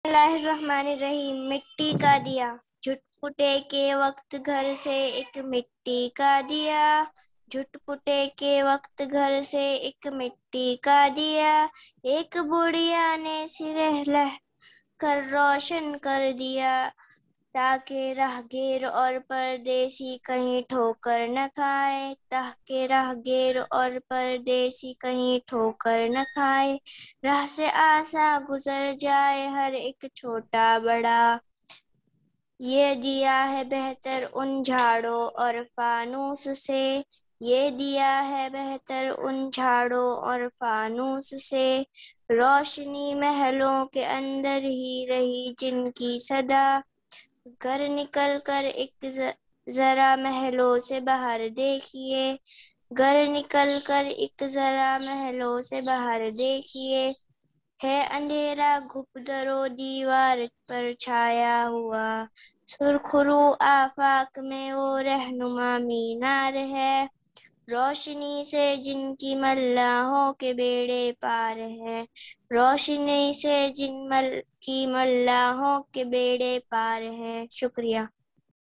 اللہ الرحمن الرحیم۔ مٹی کا دیا، جھٹپٹے کے وقت گھر سے ایک مٹی کا دیا، جھٹپٹے کے وقت گھر سے ایک مٹی کا دیا، ایک بڑھیا نے سرہ لہ کر روشن کر دیا، تاکہ راہگیر اور پردیسی کہیں ٹھوکر نہ کھائے، تاکہ راہگیر اور پردیسی کہیں ٹھوکر نہ کھائے، راہ سے آسا گزر جائے ہر ایک چھوٹا بڑا۔ یہ دیا ہے بہتر ان جھاڑوں اور فانوس سے، یہ دیا ہے بہتر ان جھاڑوں اور فانوس سے، روشنی محلوں کے اندر ہی رہی جن کی صدا، گھر نکل کر ایک ذرا محلوں سے باہر دیکھیے، گھر نکل کر ایک ذرا محلوں سے باہر دیکھیے، ہے اندھیرا گھپ درو دیوار پر چھایا ہوا، سرخرو آفاق میں وہ رہنما مینار ہے، روشنی سے جن کی ملاحوں کے بیڑے پار ہے، روشنی سے جن کی ملاحوں کے بیڑے پار ہے۔ شکریہ۔